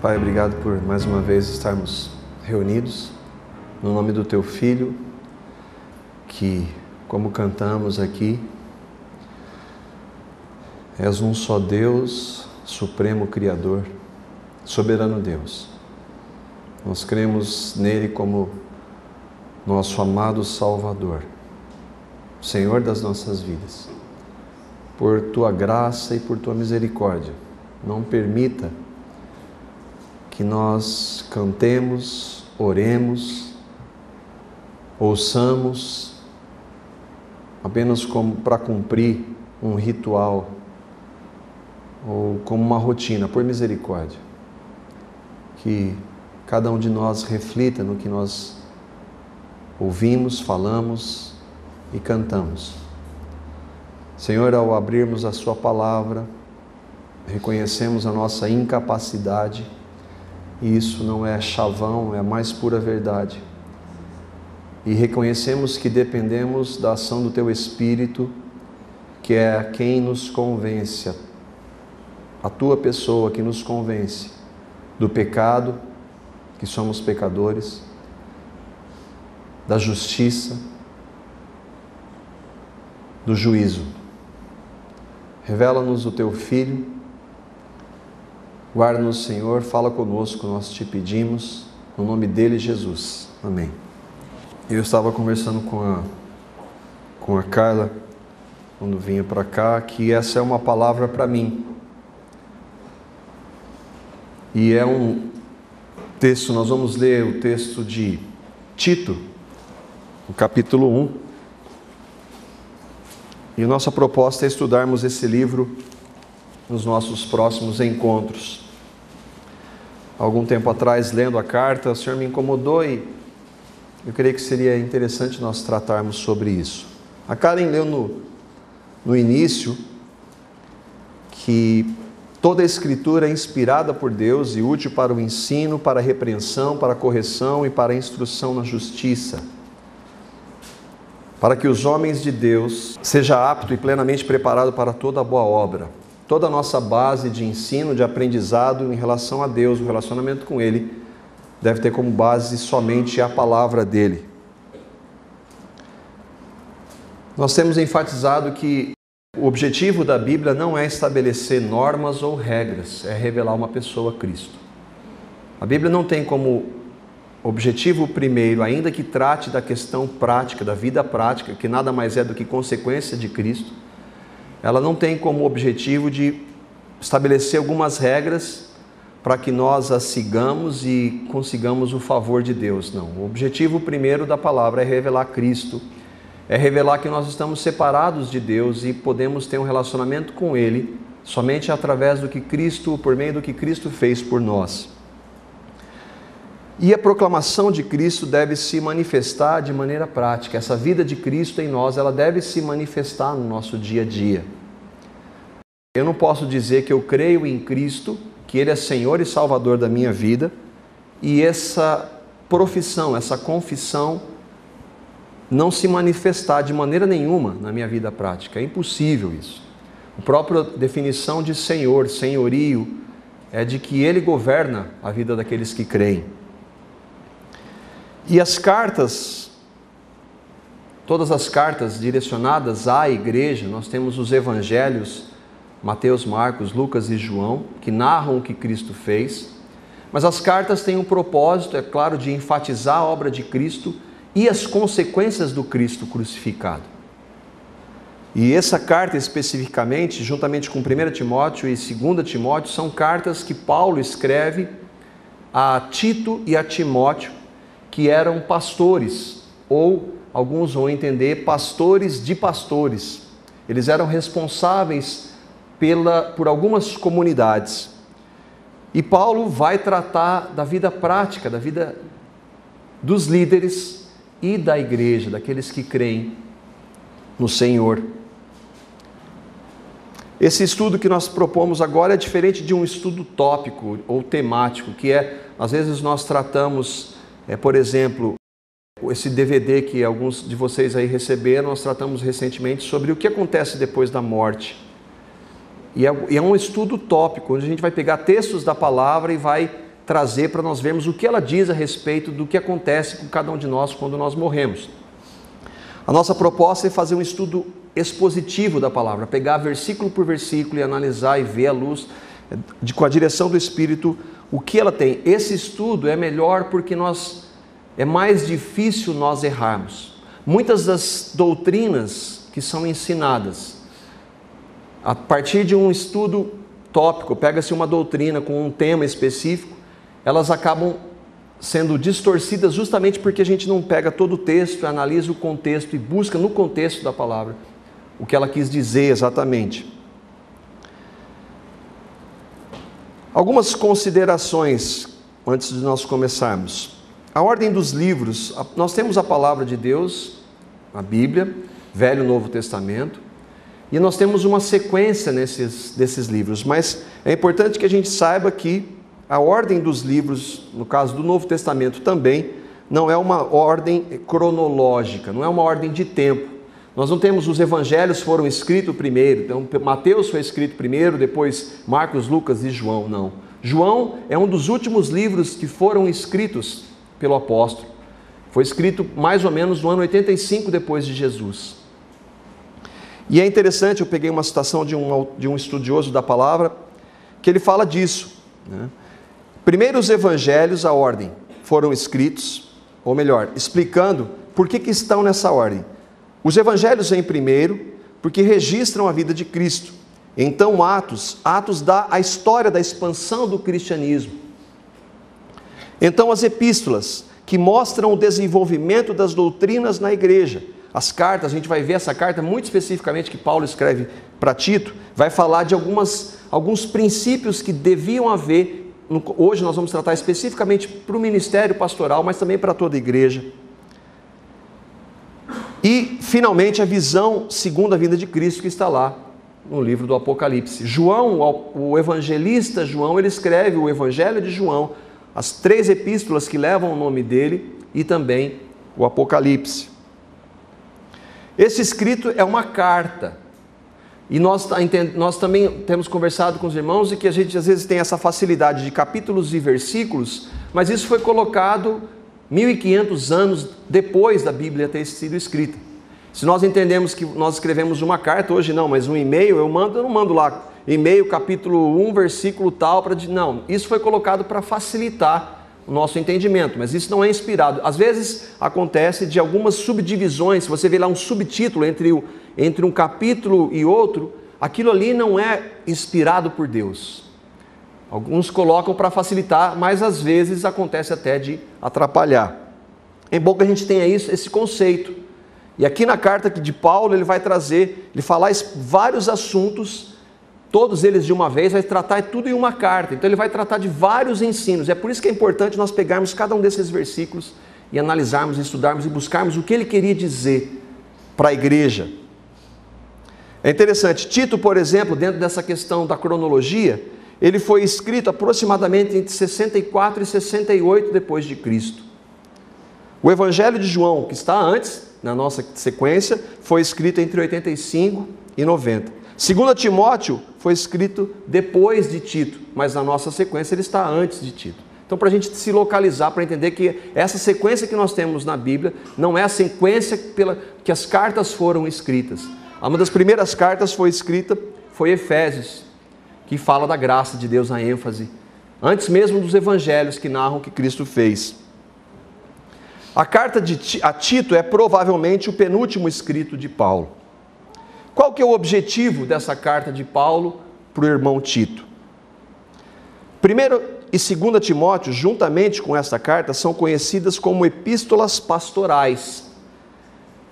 Pai, obrigado por mais uma vez estarmos reunidos no nome do Teu Filho, que, como cantamos aqui, és um só Deus, Supremo Criador, Soberano Deus. Nós cremos nele como nosso amado Salvador, Senhor das nossas vidas. Por Tua graça e por Tua misericórdia, não permita que nós cantemos, oremos, ouçamos, apenas como para cumprir um ritual ou como uma rotina, por misericórdia. Que cada um de nós reflita no que nós ouvimos, falamos e cantamos. Senhor, ao abrirmos a Sua palavra, reconhecemos a nossa incapacidade, e isso não é chavão, é a mais pura verdade. E reconhecemos que dependemos da ação do Teu Espírito, que é quem nos convence, a Tua pessoa que nos convence do pecado, que somos pecadores, da justiça, do juízo. Revela-nos o Teu Filho, guarda-nos, Senhor, fala conosco, nós te pedimos, no nome dele, Jesus. Amém. Eu estava conversando com a Carla, quando vinha para cá, que essa é uma palavra para mim. E é um texto, nós vamos ler o texto de Tito, o capítulo 1. E nossa proposta é estudarmos esse livro nos nossos próximos encontros. Algum tempo atrás, lendo a carta, o Senhor me incomodou e eu creio que seria interessante nós tratarmos sobre isso. A Karen leu no início que toda a Escritura é inspirada por Deus e útil para o ensino, para a repreensão, para a correção e para a instrução na justiça, para que os homens de Deus sejam aptos e plenamente preparados para toda a boa obra. Toda a nossa base de ensino, de aprendizado em relação a Deus, o relacionamento com Ele, deve ter como base somente a palavra dEle. Nós temos enfatizado que o objetivo da Bíblia não é estabelecer normas ou regras, é revelar uma pessoa, Cristo. A Bíblia não tem como objetivo primeiro, ainda que trate da questão prática, da vida prática, que nada mais é do que consequência de Cristo, ela não tem como objetivo de estabelecer algumas regras para que nós as sigamos e consigamos o favor de Deus. Não. O objetivo primeiro da palavra é revelar Cristo, é revelar que nós estamos separados de Deus e podemos ter um relacionamento com Ele somente através do que Cristo, por meio do que Cristo fez por nós. E a proclamação de Cristo deve se manifestar de maneira prática. Essa vida de Cristo em nós, ela deve se manifestar no nosso dia a dia. Eu não posso dizer que eu creio em Cristo, que Ele é Senhor e Salvador da minha vida, e essa profissão, essa confissão não se manifestar de maneira nenhuma na minha vida prática. É impossível isso. A própria definição de Senhor, senhorio, é de que Ele governa a vida daqueles que creem. E as cartas, todas as cartas direcionadas à igreja, nós temos os evangelhos, Mateus, Marcos, Lucas e João, que narram o que Cristo fez, mas as cartas têm um propósito, é claro, de enfatizar a obra de Cristo e as consequências do Cristo crucificado. E essa carta especificamente, juntamente com 1 Timóteo e 2 Timóteo, são cartas que Paulo escreve a Tito e a Timóteo, que eram pastores, ou alguns vão entender, pastores de pastores. Eles eram responsáveis por algumas comunidades. E Paulo vai tratar da vida prática, da vida dos líderes e da igreja, daqueles que creem no Senhor. Esse estudo que nós propomos agora é diferente de um estudo tópico ou temático, que às vezes nós tratamos, por exemplo, esse DVD que alguns de vocês aí receberam, nós tratamos recentemente sobre o que acontece depois da morte. E é um estudo tópico, onde a gente vai pegar textos da palavra e vai trazer para nós vermos o que ela diz a respeito do que acontece com cada um de nós quando nós morremos. A nossa proposta é fazer um estudo expositivo da palavra, pegar versículo por versículo e analisar e ver à luz, com a direção do Espírito, o que ela tem. Esse estudo é melhor porque é mais difícil nós errarmos. Muitas das doutrinas que são ensinadas, a partir de um estudo tópico, pega-se uma doutrina com um tema específico, elas acabam sendo distorcidas justamente porque a gente não pega todo o texto, analisa o contexto e busca no contexto da palavra o que ela quis dizer exatamente. Algumas considerações antes de nós começarmos. A ordem dos livros, nós temos a palavra de Deus, a Bíblia, Velho e Novo Testamento, e nós temos uma sequência desses livros, mas é importante que a gente saiba que a ordem dos livros, no caso do Novo Testamento também, não é uma ordem cronológica, não é uma ordem de tempo. Nós não temos os evangelhos foram escritos primeiro, então Mateus foi escrito primeiro, depois Marcos, Lucas e João, não. João é um dos últimos livros que foram escritos pelo apóstolo. Foi escrito mais ou menos no ano 85 depois de Jesus. E é interessante, eu peguei uma citação de um estudioso da palavra, que ele fala disso, né? Primeiro os evangelhos, a ordem, foram escritos, ou melhor, explicando por que estão nessa ordem. Os evangelhos vêm primeiro, porque registram a vida de Cristo. Então Atos dá a história da expansão do cristianismo. Então as epístolas, que mostram o desenvolvimento das doutrinas na igreja. As cartas, a gente vai ver essa carta muito especificamente que Paulo escreve para Tito, vai falar de alguns princípios que deviam haver. Hoje nós vamos tratar especificamente para o ministério pastoral, mas também para toda a igreja. E, finalmente, a visão segundo a vinda de Cristo que está lá no livro do Apocalipse. João, o evangelista João, ele escreve o Evangelho de João, as 3 epístolas que levam o nome dele e também o Apocalipse. Esse escrito é uma carta. E nós também temos conversado com os irmãos e que a gente às vezes tem essa facilidade de capítulos e versículos, mas isso foi colocado 1500 anos depois da Bíblia ter sido escrita. Se nós entendemos que nós escrevemos uma carta, hoje não, mas um e-mail, eu não mando lá, e-mail capítulo 1, versículo tal, não, isso foi colocado para facilitar o nosso entendimento, mas isso não é inspirado. Às vezes acontece de algumas subdivisões, se você vê lá um subtítulo entre um capítulo e outro, aquilo ali não é inspirado por Deus. Alguns colocam para facilitar, mas às vezes acontece até de atrapalhar. É bom que a gente tenha esse conceito. E aqui na carta de Paulo ele vai falar vários assuntos, todos eles de uma vez, vai tratar tudo em uma carta. Então ele vai tratar de vários ensinos. É por isso que é importante nós pegarmos cada um desses versículos e analisarmos, estudarmos e buscarmos o que ele queria dizer para a igreja. É interessante, Tito, por exemplo, dentro dessa questão da cronologia, ele foi escrito aproximadamente entre 64 e 68 depois de Cristo. O Evangelho de João, que está antes, na nossa sequência, foi escrito entre 85 e 90. 2 Timóteo foi escrito depois de Tito, mas na nossa sequência ele está antes de Tito. Então, para a gente se localizar, para entender que essa sequência que nós temos na Bíblia não é a sequência que as cartas foram escritas. Uma das primeiras cartas foi Efésios, que fala da graça de Deus, a ênfase, antes mesmo dos evangelhos que narram o que Cristo fez. A carta a Tito é provavelmente o penúltimo escrito de Paulo. Qual que é o objetivo dessa carta de Paulo para o irmão Tito? 1 e 2 Timóteo, juntamente com esta carta, são conhecidas como epístolas pastorais.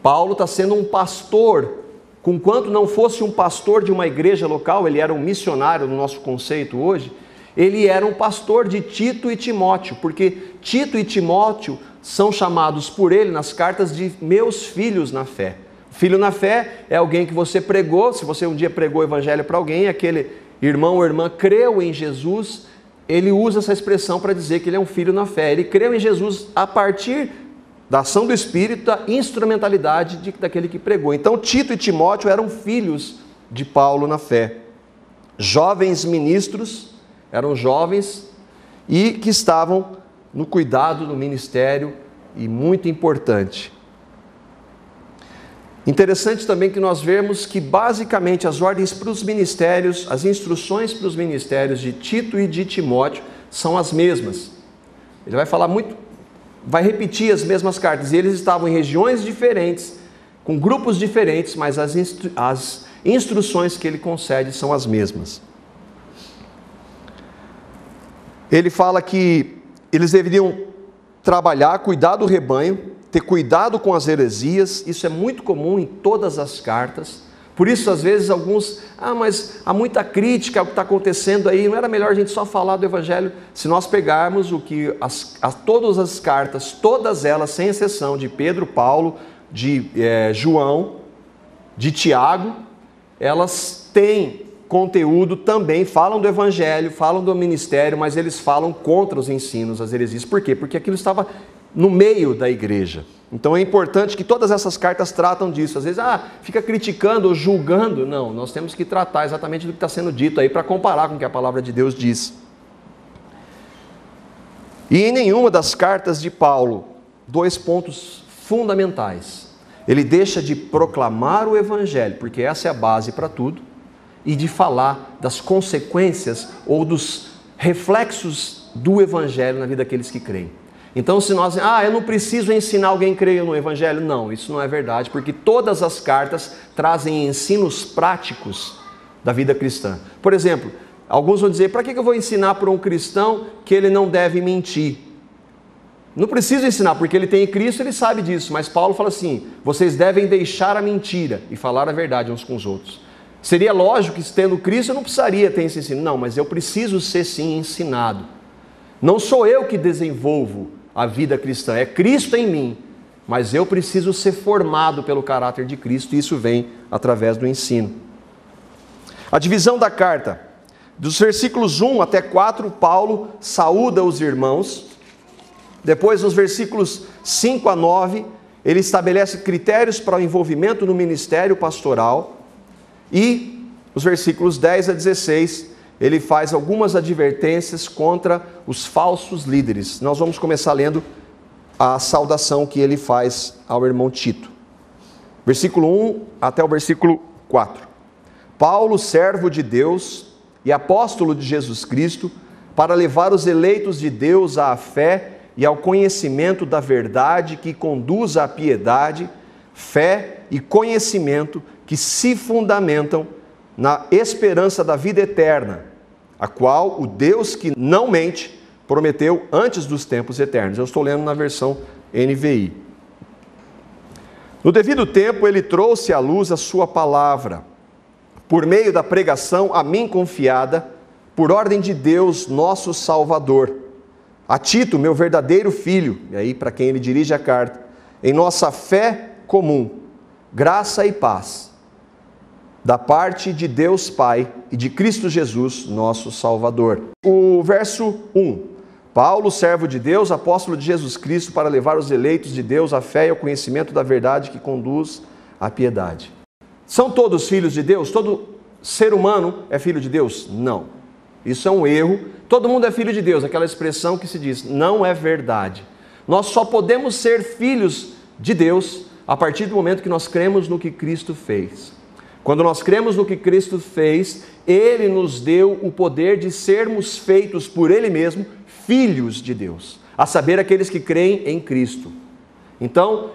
Paulo está sendo um pastor, conquanto não fosse um pastor de uma igreja local, ele era um missionário no nosso conceito hoje, ele era um pastor de Tito e Timóteo, porque Tito e Timóteo são chamados por ele nas cartas de meus filhos na fé. Filho na fé é alguém que você pregou, se você um dia pregou o evangelho para alguém, aquele irmão ou irmã creu em Jesus, ele usa essa expressão para dizer que ele é um filho na fé. Ele creu em Jesus a partir da ação do Espírito, da instrumentalidade daquele que pregou. Então Tito e Timóteo eram filhos de Paulo na fé. Jovens ministros, eram jovens, e que estavam no cuidado do ministério, e muito importante. Interessante também que nós vemos que basicamente as ordens para os ministérios, as instruções para os ministérios de Tito e de Timóteo são as mesmas. Ele vai falar muito, vai repetir as mesmas cartas, e eles estavam em regiões diferentes, com grupos diferentes, mas as instruções que ele concede são as mesmas. Ele fala que eles deveriam trabalhar, cuidar do rebanho, ter cuidado com as heresias. Isso é muito comum em todas as cartas. Por isso, às vezes, alguns, mas há muita crítica ao que está acontecendo aí, não era melhor a gente só falar do Evangelho? Se nós pegarmos o que todas as cartas, todas elas, sem exceção, de Pedro, Paulo, de João, de Tiago, elas têm conteúdo também, falam do Evangelho, falam do ministério, mas eles falam contra os ensinos, as heresias. Por quê? Porque aquilo estava no meio da igreja. Então é importante que todas essas cartas tratam disso. Às vezes, fica criticando ou julgando. Não, nós temos que tratar exatamente do que está sendo dito aí para comparar com o que a palavra de Deus diz. E em nenhuma das cartas de Paulo, 2 pontos fundamentais. Ele deixa de proclamar o Evangelho, porque essa é a base para tudo, e de falar das consequências ou dos reflexos do Evangelho na vida daqueles que creem. Então, se nós, eu não preciso ensinar alguém a crer no Evangelho, não, isso não é verdade, porque todas as cartas trazem ensinos práticos da vida cristã. Por exemplo, alguns vão dizer, para que eu vou ensinar para um cristão que ele não deve mentir? Não preciso ensinar, porque ele tem Cristo, ele sabe disso, mas Paulo fala assim, vocês devem deixar a mentira e falar a verdade uns com os outros. Seria lógico que, tendo Cristo, eu não precisaria ter esse ensino. Não, mas eu preciso ser sim ensinado. Não sou eu que desenvolvo a vida cristã, é Cristo em mim, mas eu preciso ser formado pelo caráter de Cristo, e isso vem através do ensino. A divisão da carta, dos versículos 1 até 4, Paulo saúda os irmãos. Depois, nos versículos 5 a 9, ele estabelece critérios para o envolvimento no ministério pastoral. E os versículos 10 a 16, ele faz algumas advertências contra os falsos líderes. Nós vamos começar lendo a saudação que ele faz ao irmão Tito. Versículo 1 até o versículo 4. Paulo, servo de Deus e apóstolo de Jesus Cristo, para levar os eleitos de Deus à fé e ao conhecimento da verdade que conduz à piedade, fé e conhecimento que se fundamentam na esperança da vida eterna, a qual o Deus que não mente prometeu antes dos tempos eternos. Eu estou lendo na versão NVI. No devido tempo, ele trouxe à luz a sua palavra, por meio da pregação a mim confiada, por ordem de Deus, nosso Salvador. A Tito, meu verdadeiro filho, e aí para quem ele dirige a carta, em nossa fé comum, graça e paz, da parte de Deus Pai e de Cristo Jesus, nosso Salvador. O verso 1. Paulo, servo de Deus, apóstolo de Jesus Cristo, para levar os eleitos de Deus à fé e ao conhecimento da verdade que conduz à piedade. São todos filhos de Deus? Todo ser humano é filho de Deus? Não. Isso é um erro. Todo mundo é filho de Deus, aquela expressão que se diz, não é verdade. Nós só podemos ser filhos de Deus a partir do momento que nós cremos no que Cristo fez. Quando nós cremos no que Cristo fez, Ele nos deu o poder de sermos feitos por Ele mesmo filhos de Deus, a saber, aqueles que creem em Cristo. Então,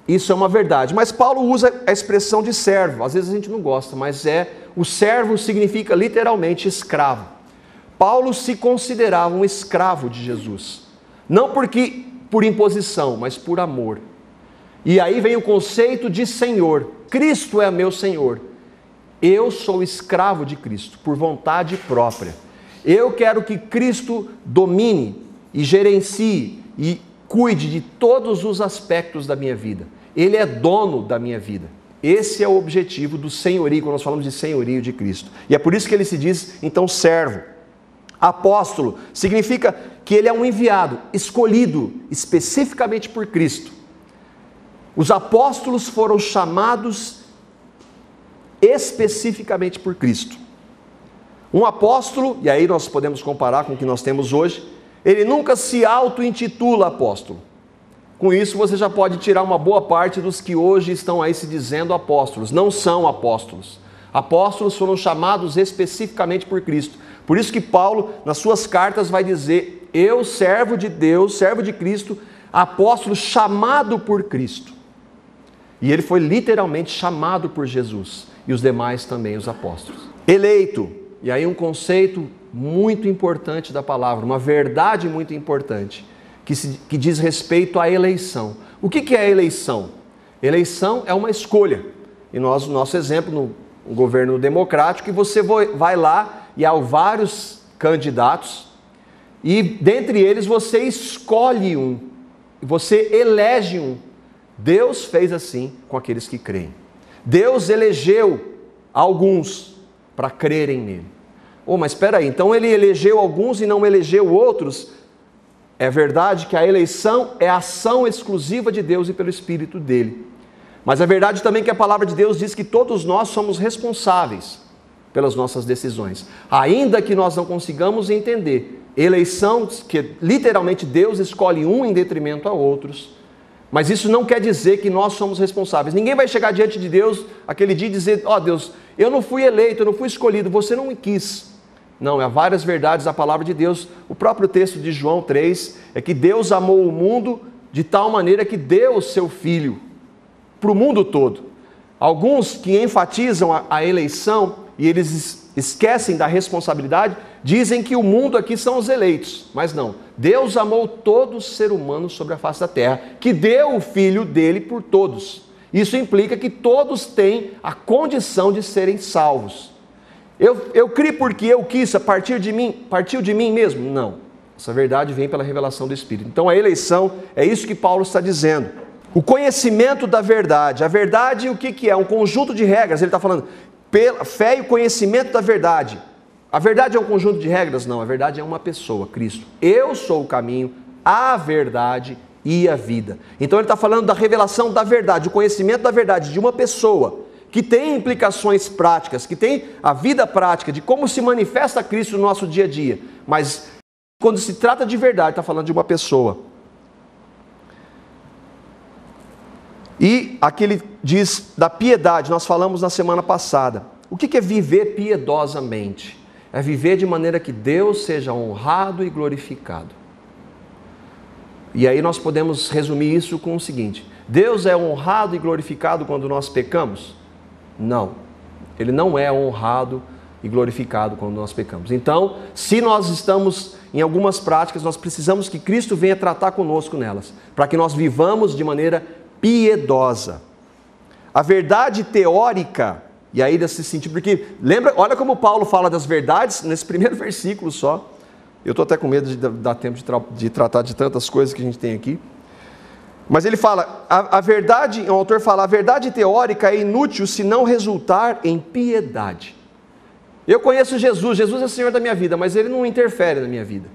isso é uma verdade. Mas Paulo usa a expressão de servo. Às vezes a gente não gosta, mas o servo significa literalmente escravo. Paulo se considerava um escravo de Jesus. Não por imposição, mas por amor. E aí vem o conceito de Senhor. Cristo é meu Senhor. Eu sou escravo de Cristo, por vontade própria. Eu quero que Cristo domine e gerencie e cuide de todos os aspectos da minha vida. Ele é dono da minha vida. Esse é o objetivo do senhorio, quando nós falamos de senhorio de Cristo. E é por isso que ele se diz, então, servo. Apóstolo significa que ele é um enviado, escolhido especificamente por Cristo. Os apóstolos foram chamados especificamente por Cristo. Um apóstolo, e aí nós podemos comparar com o que nós temos hoje, Ele nunca se auto-intitula apóstolo. Com isso você já pode tirar uma boa parte dos que hoje estão aí se dizendo apóstolos. Não são apóstolos. Apóstolos foram chamados especificamente por Cristo. Por isso que Paulo, nas suas cartas, vai dizer: eu, servo de Deus, servo de Cristo, apóstolo chamado por Cristo. E ele foi literalmente chamado por Jesus. E os demais também, os apóstolos. Eleito. E aí um conceito muito importante da palavra, uma verdade muito importante, que diz respeito à eleição. O que é eleição? Eleição é uma escolha. E nós, no nosso exemplo, no governo democrático, você vai lá e há vários candidatos, e dentre eles você escolhe um, você elege um. Deus fez assim com aqueles que creem. Deus elegeu alguns para crerem nele. Mas espera aí, então ele elegeu alguns e não elegeu outros? É verdade que a eleição é a ação exclusiva de Deus e pelo Espírito dele. Mas é verdade também que a palavra de Deus diz que todos nós somos responsáveis pelas nossas decisões. Ainda que nós não consigamos entender eleição, que literalmente Deus escolhe um em detrimento a outros, mas isso não quer dizer que nós somos responsáveis. Ninguém vai chegar diante de Deus aquele dia e dizer: Deus, eu não fui eleito, eu não fui escolhido, você não me quis. Não, há várias verdades da palavra de Deus. O próprio texto de João 3 é que Deus amou o mundo de tal maneira que deu o seu Filho para o mundo todo. Alguns que enfatizam a eleição e eles esquecem da responsabilidade, dizem que o mundo aqui são os eleitos, mas não. Deus amou todo ser humano sobre a face da terra, que deu o Filho dele por todos. Isso implica que todos têm a condição de serem salvos. Eu criei porque eu quis, partiu de mim mesmo? Não. Essa verdade vem pela revelação do Espírito. Então a eleição é isso que Paulo está dizendo. O conhecimento da verdade. A verdade, o que é? Um conjunto de regras. Ele está falando, pela fé e o conhecimento da verdade. A verdade é um conjunto de regras? Não, a verdade é uma pessoa, Cristo. Eu sou o caminho, a verdade e a vida. Então ele está falando da revelação da verdade, o conhecimento da verdade de uma pessoa, que tem implicações práticas, que tem a vida prática de como se manifesta Cristo no nosso dia a dia. Mas quando se trata de verdade, está falando de uma pessoa. E aqui ele diz da piedade, nós falamos na semana passada. O que é viver piedosamente? É viver de maneira que Deus seja honrado e glorificado. E aí nós podemos resumir isso com o seguinte: Deus é honrado e glorificado quando nós pecamos? Não, Ele não é honrado e glorificado quando nós pecamos. Então, se nós estamos em algumas práticas, nós precisamos que Cristo venha tratar conosco nelas, para que nós vivamos de maneira piedosa. A verdade teórica, e aí nesse sentido, porque lembra, olha como Paulo fala das verdades nesse primeiro versículo só. Eu estou até com medo de dar tempo de tratar de tantas coisas que a gente tem aqui. Mas ele fala, a verdade, o autor fala, a verdade teórica é inútil se não resultar em piedade. Eu conheço Jesus é o Senhor da minha vida, mas Ele não interfere na minha vida.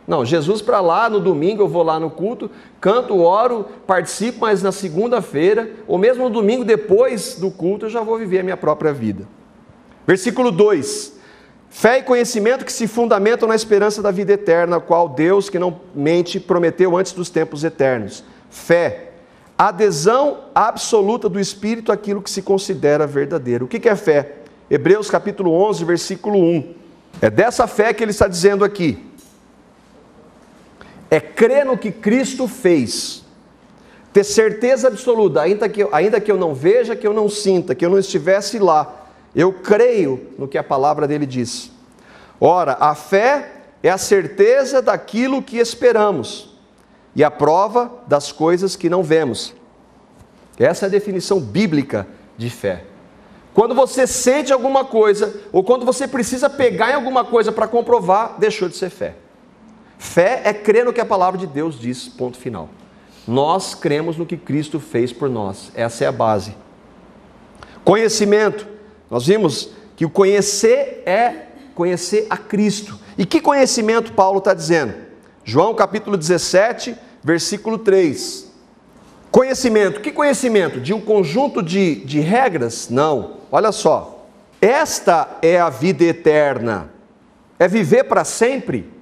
Não, Jesus para lá, no domingo eu vou lá no culto, canto, oro, participo, mas na segunda-feira, ou mesmo no domingo depois do culto, eu já vou viver a minha própria vida. Versículo 2, fé e conhecimento que se fundamentam na esperança da vida eterna, a qual Deus, que não mente, prometeu antes dos tempos eternos. Fé, adesão absoluta do Espírito àquilo que se considera verdadeiro. O que é fé? Hebreus capítulo 11, versículo 1. É dessa fé que ele está dizendo aqui. É crer no que Cristo fez. Ter certeza absoluta, ainda que eu não veja, que eu não sinta, que eu não estivesse lá. Eu creio no que a palavra dele diz. Ora, a fé é a certeza daquilo que esperamos e a prova das coisas que não vemos. Essa é a definição bíblica de fé. Quando você sente alguma coisa, ou quando você precisa pegar em alguma coisa para comprovar, deixou de ser fé. Fé é crer no que a palavra de Deus diz, ponto final. Nós cremos no que Cristo fez por nós, essa é a base. Conhecimento, nós vimos que o conhecer é conhecer a Cristo. E que conhecimento Paulo está dizendo? João capítulo 17, versículo 3. Conhecimento, que conhecimento? De um conjunto de regras? Não, olha só. Esta é a vida eterna. É viver para sempre?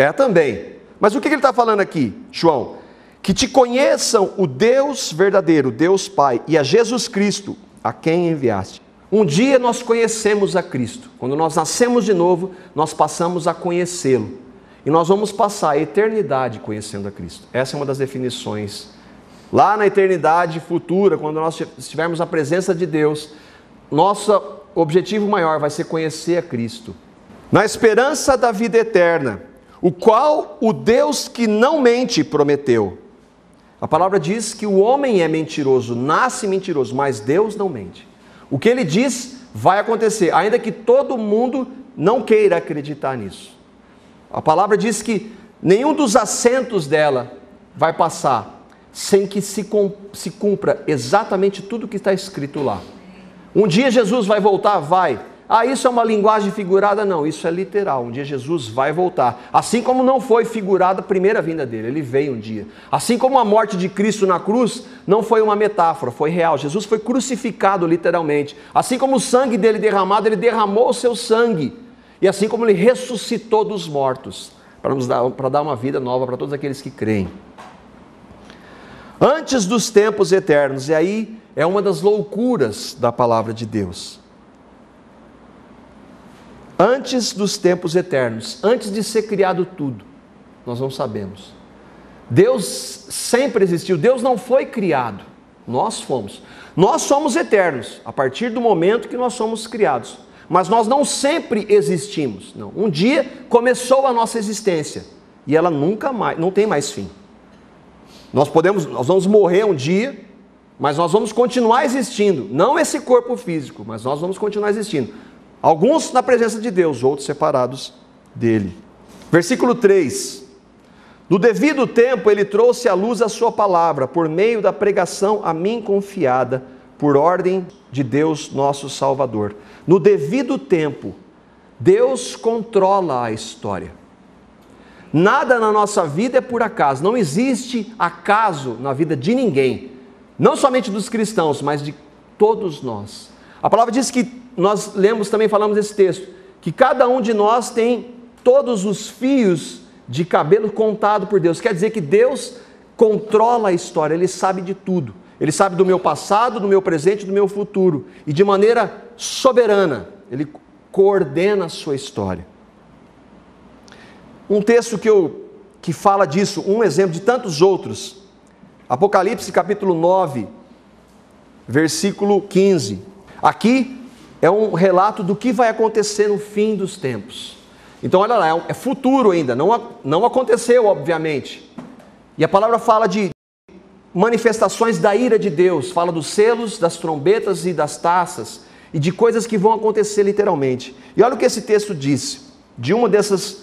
É também. Mas o que ele está falando aqui, João? Que te conheçam o Deus verdadeiro, Deus Pai, e a Jesus Cristo, a quem enviaste. Um dia nós conhecemos a Cristo. Quando nós nascemos de novo, nós passamos a conhecê-lo. E nós vamos passar a eternidade conhecendo a Cristo. Essa é uma das definições. Lá na eternidade futura, quando nós estivermos na presença de Deus, nosso objetivo maior vai ser conhecer a Cristo. Na esperança da vida eterna, o qual o Deus que não mente prometeu. A palavra diz que o homem é mentiroso, nasce mentiroso, mas Deus não mente. O que ele diz vai acontecer, ainda que todo mundo não queira acreditar nisso. A palavra diz que nenhum dos assentos dela vai passar sem que se cumpra exatamente tudo que está escrito lá. Um dia Jesus vai voltar? Vai. Ah, isso é uma linguagem figurada? Não, isso é literal. Um dia Jesus vai voltar. Assim como não foi figurada a primeira vinda dele, ele veio um dia. Assim como a morte de Cristo na cruz não foi uma metáfora, foi real. Jesus foi crucificado literalmente. Assim como o sangue dele derramado, ele derramou o seu sangue. E assim como ele ressuscitou dos mortos, para dar uma vida nova para todos aqueles que creem. Antes dos tempos eternos, e aí é uma das loucuras da palavra de Deus. Antes dos tempos eternos, antes de ser criado tudo, nós não sabemos. Deus sempre existiu, Deus não foi criado, nós fomos. Nós somos eternos, a partir do momento que nós somos criados. Mas nós não sempre existimos, não. Um dia começou a nossa existência, e ela nunca mais, não tem mais fim. Nós vamos morrer um dia, mas nós vamos continuar existindo, não esse corpo físico, mas nós vamos continuar existindo. Alguns na presença de Deus, outros separados dele. Versículo 3. No devido tempo ele trouxe à luz a sua palavra, por meio da pregação a mim confiada, por ordem de Deus nosso Salvador. No devido tempo, Deus controla a história. Nada na nossa vida é por acaso, não existe acaso na vida de ninguém. Não somente dos cristãos, mas de todos nós. A palavra diz que, nós lemos também, falamos desse texto, que cada um de nós tem todos os fios de cabelo contado por Deus. Quer dizer que Deus controla a história, Ele sabe de tudo. Ele sabe do meu passado, do meu presente e do meu futuro. E de maneira soberana, Ele coordena a sua história. Um texto que fala disso, um exemplo de tantos outros. Apocalipse capítulo 9, versículo 15. Aqui é um relato do que vai acontecer no fim dos tempos. Então olha lá, é futuro ainda, não aconteceu obviamente. E a palavra fala de manifestações da ira de Deus, fala dos selos, das trombetas e das taças, e de coisas que vão acontecer literalmente. E olha o que esse texto diz, de uma dessas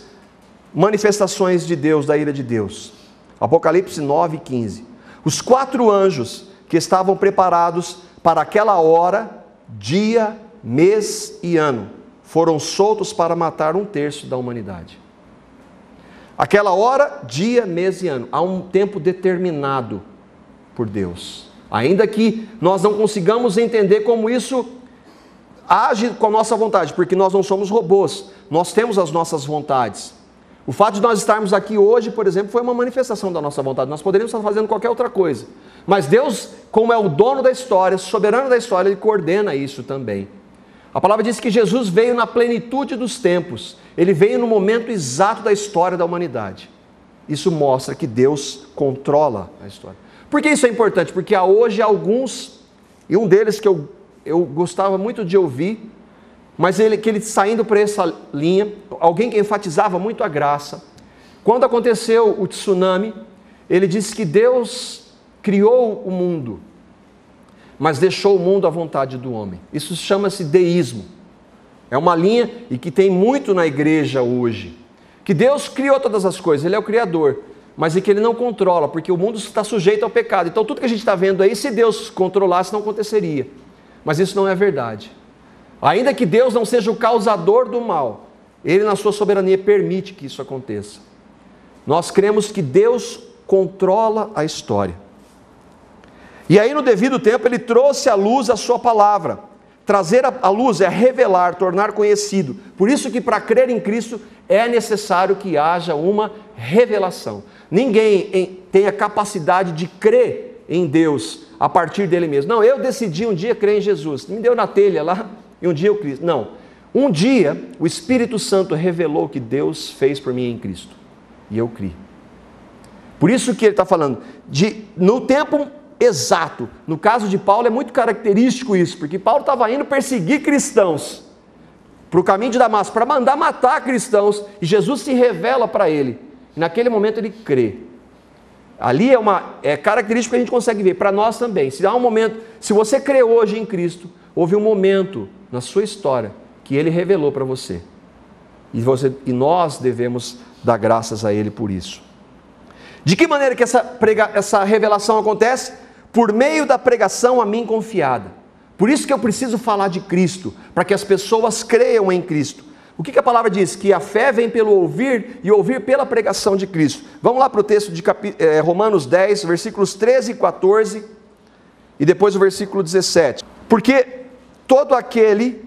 manifestações de Deus, da ira de Deus. Apocalipse 9:15. Os 4 anjos que estavam preparados para aquela hora, dia, mês e ano, foram soltos para matar 1/3 da humanidade. Aquela hora, dia, mês e ano, há um tempo determinado por Deus. Ainda que nós não consigamos entender como isso age com a nossa vontade, porque nós não somos robôs, nós temos as nossas vontades. O fato de nós estarmos aqui hoje, por exemplo, foi uma manifestação da nossa vontade. Nós poderíamos estar fazendo qualquer outra coisa. Mas Deus, como é o dono da história, soberano da história, Ele coordena isso também. A palavra diz que Jesus veio na plenitude dos tempos. Ele veio no momento exato da história da humanidade. Isso mostra que Deus controla a história. Por que isso é importante? Porque há hoje alguns, e um deles que eu gostava muito de ouvir, mas que ele saindo por essa linha, alguém que enfatizava muito a graça. Quando aconteceu o tsunami, ele disse que Deus criou o mundo, mas deixou o mundo à vontade do homem. Isso chama-se deísmo. É uma linha e que tem muito na igreja hoje. Que Deus criou todas as coisas, Ele é o Criador, mas é que Ele não controla, porque o mundo está sujeito ao pecado. Então tudo que a gente está vendo aí, se Deus controlasse, não aconteceria. Mas isso não é verdade. Ainda que Deus não seja o causador do mal, Ele na sua soberania permite que isso aconteça. Nós cremos que Deus controla a história. E aí no devido tempo Ele trouxe à luz a sua palavra, trazer à luz, é revelar, tornar conhecido. Por isso que para crer em Cristo é necessário que haja uma revelação. Ninguém tem a capacidade de crer em Deus a partir dele mesmo. Não, eu decidi um dia crer em Jesus. Me deu na telha lá e um dia eu criei. Não. Um dia o Espírito Santo revelou o que Deus fez por mim em Cristo. E eu criei. Por isso que ele está falando no tempo exato. No caso de Paulo é muito característico isso, porque Paulo estava indo perseguir cristãos para o caminho de Damasco, para mandar matar cristãos, e Jesus se revela para ele. E naquele momento ele crê. Ali é característico que a gente consegue ver, para nós também. Se há um momento, se você crê hoje em Cristo, houve um momento na sua história que ele revelou para você. E nós devemos dar graças a ele por isso. De que maneira que essa revelação acontece? Por meio da pregação a mim confiada. Por isso que eu preciso falar de Cristo, para que as pessoas creiam em Cristo. O que a palavra diz? Que a fé vem pelo ouvir e ouvir pela pregação de Cristo. Vamos lá para o texto de Romanos 10, versículos 13 e 14, e depois o versículo 17. Porque todo aquele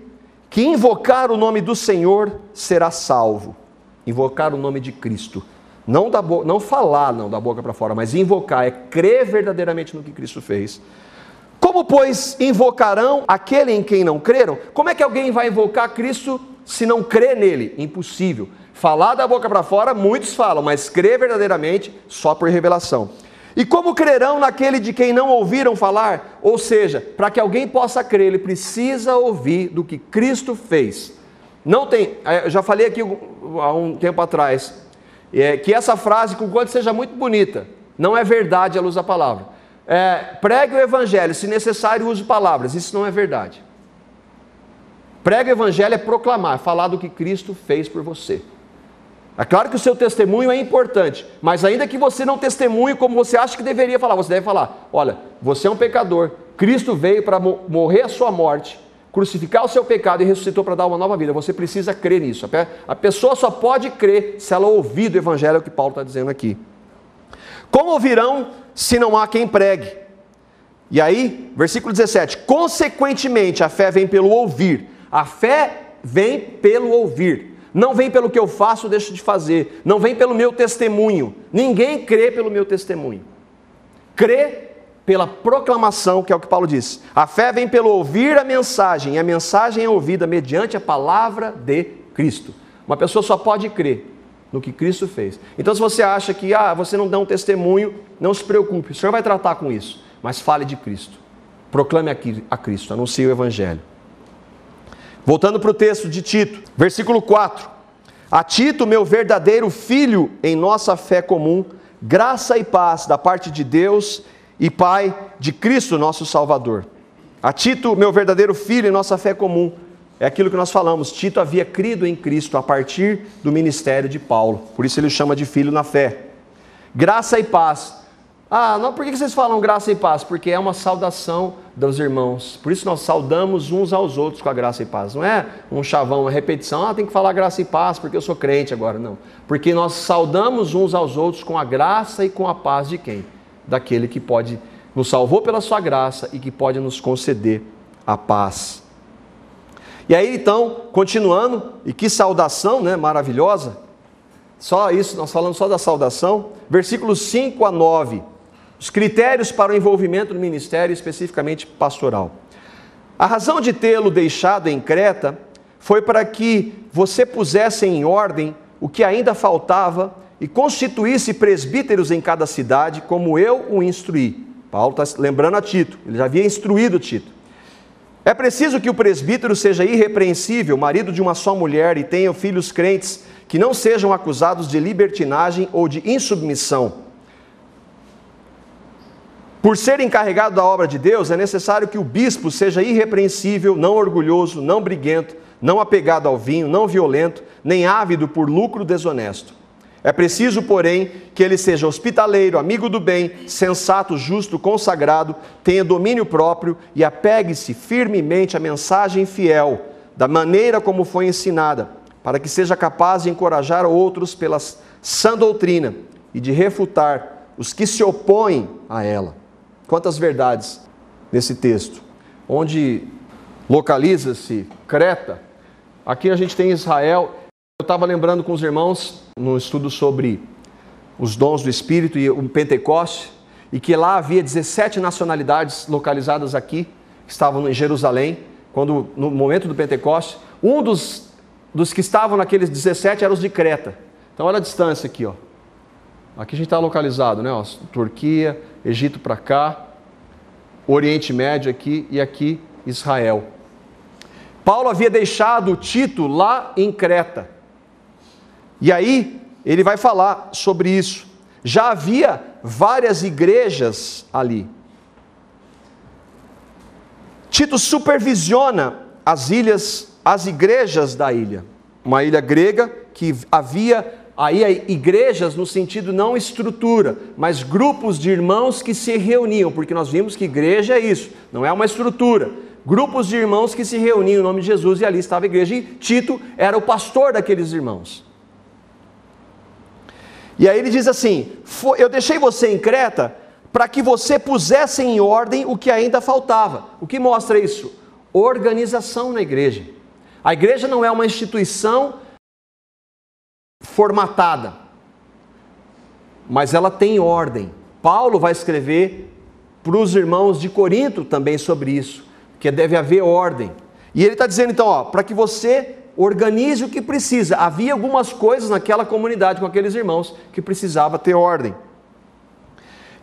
que invocar o nome do Senhor será salvo. Invocar o nome de Cristo. Não falar da boca para fora, mas invocar, é crer verdadeiramente no que Cristo fez. Como, pois, invocarão aquele em quem não creram? Como é que alguém vai invocar Cristo se não crê nele? Impossível. Falar da boca para fora, muitos falam, mas crer verdadeiramente, só por revelação. E como crerão naquele de quem não ouviram falar? Ou seja, para que alguém possa crer, ele precisa ouvir do que Cristo fez. Não tem, eu já falei aqui há um tempo atrás, que essa frase, com quanto seja muito bonita, não é verdade à luz da palavra. Pregue o evangelho, se necessário use palavras, isso não é verdade. Pregue o evangelho é proclamar, falar do que Cristo fez por você. É claro que o seu testemunho é importante, mas ainda que você não testemunhe como você acha que deveria falar, você deve falar, olha, você é um pecador, Cristo veio para morrer a sua morte, crucificar o seu pecado e ressuscitou para dar uma nova vida. Você precisa crer nisso. A pessoa só pode crer se ela ouvir do evangelho, é o que Paulo está dizendo aqui. Como ouvirão se não há quem pregue? E aí, versículo 17, consequentemente a fé vem pelo ouvir. A fé vem pelo ouvir. Não vem pelo que eu faço ou deixo de fazer. Não vem pelo meu testemunho. Ninguém crê pelo meu testemunho. Crê pela proclamação, que é o que Paulo diz. A fé vem pelo ouvir a mensagem, e a mensagem é ouvida mediante a palavra de Cristo. Uma pessoa só pode crer no que Cristo fez. Então, se você acha que você não dá um testemunho, não se preocupe, o Senhor vai tratar com isso, mas fale de Cristo. Proclame a Cristo, anuncie o Evangelho. Voltando para o texto de Tito, versículo 4. A Tito, meu verdadeiro filho em nossa fé comum, graça e paz da parte de Deus e Pai de Cristo, nosso Salvador. A Tito, meu verdadeiro filho em nossa fé comum, é aquilo que nós falamos. Tito havia crido em Cristo a partir do ministério de Paulo, por isso ele o chama de filho na fé. Graça e paz. Não, por que vocês falam graça e paz? Porque é uma saudação dos irmãos, por isso nós saudamos uns aos outros com a graça e paz. Não é um chavão, uma repetição, tem que falar graça e paz porque eu sou crente agora, não. Porque nós saudamos uns aos outros com a graça e com a paz de quem? Daquele que nos salvou pela sua graça e que pode nos conceder a paz. E aí então, continuando, e que saudação, né, maravilhosa, só isso, nós falamos só da saudação, versículos 5 a 9, os critérios para o envolvimento no ministério, especificamente pastoral. A razão de tê-lo deixado em Creta foi para que você pusesse em ordem o que ainda faltava e constituísse presbíteros em cada cidade, como eu o instruí. Paulo está lembrando a Tito, ele já havia instruído Tito. É preciso que o presbítero seja irrepreensível, marido de uma só mulher, e tenha filhos crentes, que não sejam acusados de libertinagem ou de insubmissão. Por ser encarregado da obra de Deus, é necessário que o bispo seja irrepreensível, não orgulhoso, não briguento, não apegado ao vinho, não violento, nem ávido por lucro desonesto. É preciso, porém, que ele seja hospitaleiro, amigo do bem, sensato, justo, consagrado, tenha domínio próprio e apegue-se firmemente à mensagem fiel, da maneira como foi ensinada, para que seja capaz de encorajar outros pela sã doutrina e de refutar os que se opõem a ela. Quantas verdades nesse texto, onde localiza-se Creta. Aqui a gente tem Israel. Eu estava lembrando com os irmãos no estudo sobre os dons do Espírito e o Pentecoste, e que lá havia 17 nacionalidades localizadas aqui, que estavam em Jerusalém, quando no momento do Pentecoste, um dos que estavam naqueles 17 eram os de Creta. Então olha a distância aqui, ó. Aqui a gente está localizado, né? Ó, Turquia, Egito para cá, Oriente Médio aqui e aqui Israel. Paulo havia deixado Tito lá em Creta. E aí ele vai falar sobre isso. Já havia várias igrejas ali. Tito supervisiona as igrejas da ilha. Uma ilha grega que havia aí igrejas no sentido não estrutura, mas grupos de irmãos que se reuniam, porque nós vimos que igreja é isso, não é uma estrutura. Grupos de irmãos que se reuniam em nome de Jesus, e ali estava a igreja, e Tito era o pastor daqueles irmãos. E aí ele diz assim: eu deixei você em Creta para que você pusesse em ordem o que ainda faltava. O que mostra isso? Organização na igreja. A igreja não é uma instituição formatada, mas ela tem ordem. Paulo vai escrever para os irmãos de Corinto também sobre isso, que deve haver ordem. E ele está dizendo então, para que você organize o que precisa. Havia algumas coisas naquela comunidade com aqueles irmãos que precisava ter ordem.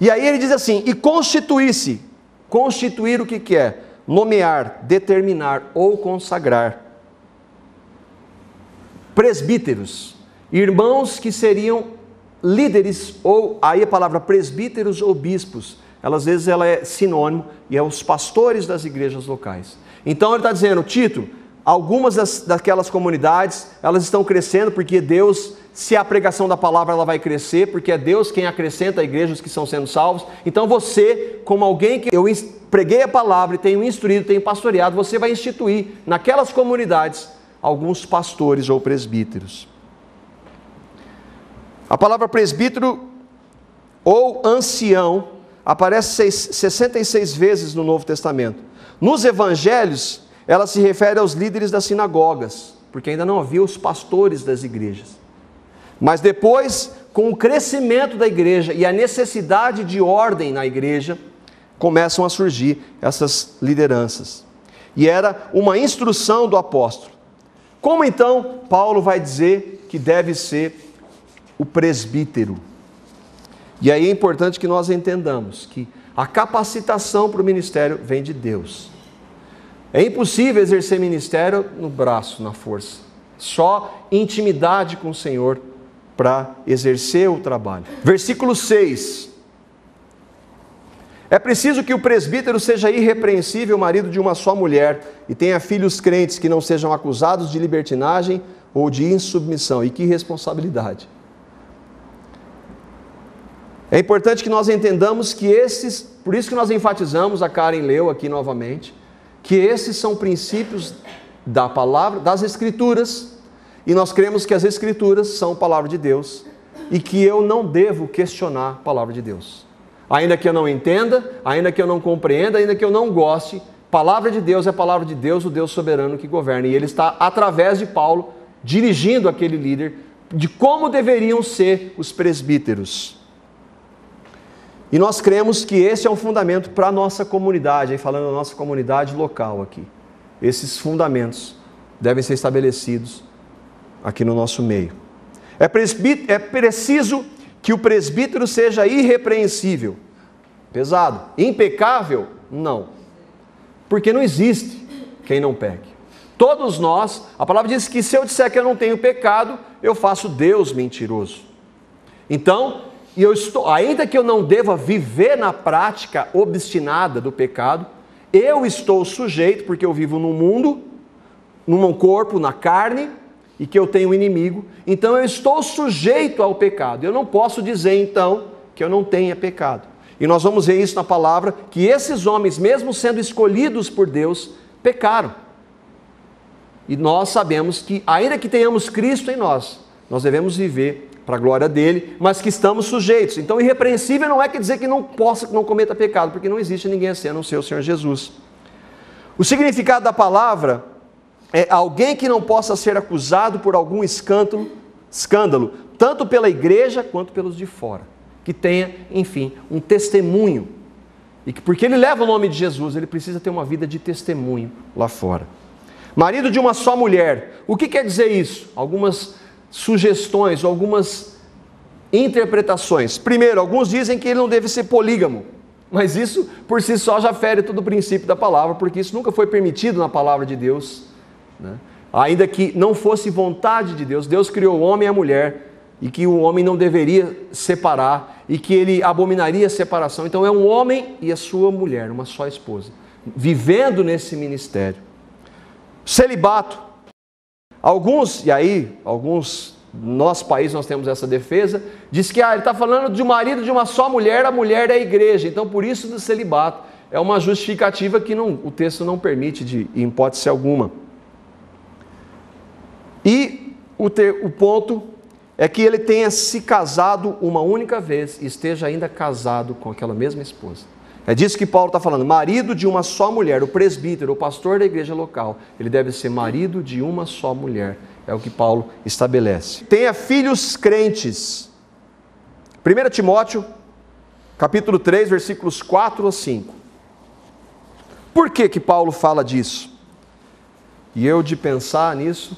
E aí ele diz assim: e constituir-se. Constituir o que é? Nomear, determinar ou consagrar presbíteros, irmãos que seriam líderes, ou aí a palavra presbíteros ou bispos, às vezes ela é sinônimo, e é os pastores das igrejas locais. Então ele está dizendo: Tito, algumas daquelas comunidades, elas estão crescendo porque Deus, se a pregação da palavra, ela vai crescer, porque é Deus quem acrescenta a igreja os que estão sendo salvos. Então você, como alguém que eu preguei a palavra e tenho instruído, tenho pastoreado, você vai instituir naquelas comunidades alguns pastores ou presbíteros. A palavra presbítero ou ancião aparece 66 vezes no Novo Testamento. Nos evangelhos, ela se refere aos líderes das sinagogas, porque ainda não havia os pastores das igrejas. Mas depois, com o crescimento da igreja e a necessidade de ordem na igreja, começam a surgir essas lideranças. E era uma instrução do apóstolo. Como então Paulo vai dizer que deve ser o presbítero? E aí é importante que nós entendamos que a capacitação para o ministério vem de Deus. É impossível exercer ministério no braço, na força. Só intimidade com o Senhor para exercer o trabalho. Versículo 6. É preciso que o presbítero seja irrepreensível, marido de uma só mulher, e tenha filhos crentes que não sejam acusados de libertinagem ou de insubmissão. E que responsabilidade! É importante que nós entendamos que por isso que nós enfatizamos, a Karen leu aqui novamente, que esses são princípios da palavra, das Escrituras, e nós cremos que as Escrituras são a palavra de Deus, e que eu não devo questionar a palavra de Deus. Ainda que eu não entenda, ainda que eu não compreenda, ainda que eu não goste, palavra de Deus é a palavra de Deus, o Deus soberano que governa. E ele está, através de Paulo, dirigindo aquele líder de como deveriam ser os presbíteros. E nós cremos que esse é um fundamento para a nossa comunidade, aí falando da nossa comunidade local aqui. Esses fundamentos devem ser estabelecidos aqui no nosso meio. É preciso que o presbítero seja irrepreensível. Pesado. Impecável? Não. Porque não existe quem não peque. Todos nós, a palavra diz que se eu disser que eu não tenho pecado, eu faço Deus mentiroso. Então, ainda que eu não deva viver na prática obstinada do pecado, eu estou sujeito, porque eu vivo num mundo, num corpo, na carne, e que eu tenho um inimigo, então eu estou sujeito ao pecado. Eu não posso dizer então que eu não tenha pecado. E nós vamos ver isso na palavra, que esses homens, mesmo sendo escolhidos por Deus, pecaram. E nós sabemos que, ainda que tenhamos Cristo em nós devemos viver para a glória dele, mas que estamos sujeitos. Então irrepreensível não é que dizer que não cometa pecado, porque não existe ninguém assim a não ser o Senhor Jesus. O significado da palavra é alguém que não possa ser acusado por algum escândalo, tanto pela igreja quanto pelos de fora. Que tenha, enfim, um testemunho. E que porque ele leva o nome de Jesus, ele precisa ter uma vida de testemunho lá fora. Marido de uma só mulher. O que quer dizer isso? Algumas sugestões, algumas interpretações. Primeiro, alguns dizem que ele não deve ser polígamo. Mas isso, por si só, já fere todo o princípio da palavra, porque isso nunca foi permitido na palavra de Deus, né? Ainda que não fosse vontade de Deus, Deus criou o homem e a mulher, e que o homem não deveria separar, e que ele abominaria a separação. Então é um homem e a sua mulher, uma só esposa, vivendo nesse ministério. Celibato. Alguns, no nosso país nós temos essa defesa, diz que ele está falando de um marido de uma só mulher, a mulher é a igreja, então por isso do celibato. É uma justificativa que o texto não permite em hipótese alguma. E o ponto é que ele tenha se casado uma única vez e esteja ainda casado com aquela mesma esposa. É disso que Paulo está falando, marido de uma só mulher, o presbítero, o pastor da igreja local, ele deve ser marido de uma só mulher. É o que Paulo estabelece. Tenha filhos crentes. 1 Timóteo, capítulo 3, versículos 4 a 5. Por que Paulo fala disso? E eu, de pensar nisso,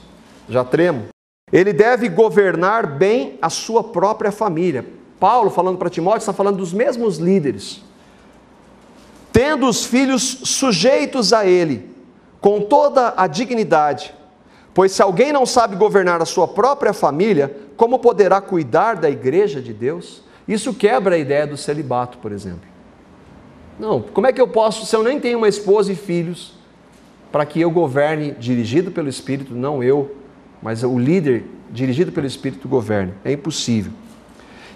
já tremo. Ele deve governar bem a sua própria família. Paulo, falando para Timóteo, está falando dos mesmos líderes. Tendo os filhos sujeitos a ele, com toda a dignidade. Pois se alguém não sabe governar a sua própria família, como poderá cuidar da igreja de Deus? Isso quebra a ideia do celibato, por exemplo. Não, como é que eu posso, se eu nem tenho uma esposa e filhos, para que eu governe dirigido pelo Espírito, não eu, mas o líder dirigido pelo Espírito governe? É impossível.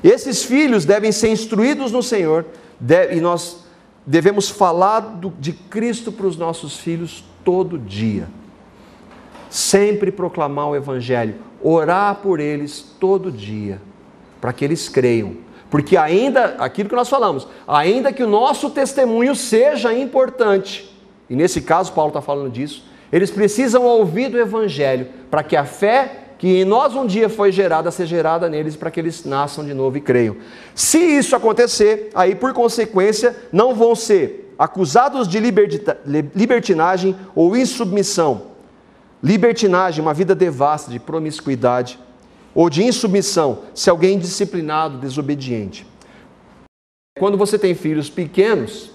Esses filhos devem ser instruídos no Senhor, e nós devemos falar de Cristo para os nossos filhos todo dia. Sempre proclamar o Evangelho, orar por eles todo dia, para que eles creiam. Porque ainda, aquilo que nós falamos, ainda que o nosso testemunho seja importante, e nesse caso Paulo está falando disso, eles precisam ouvir do Evangelho, para que a fé que em nós um dia foi gerada, seja gerada neles, para que eles nasçam de novo e creiam. Se isso acontecer, aí por consequência, não vão ser acusados de libertinagem ou insubmissão. Libertinagem, uma vida devassa, de promiscuidade, ou de insubmissão, se alguém é indisciplinado, desobediente. Quando você tem filhos pequenos,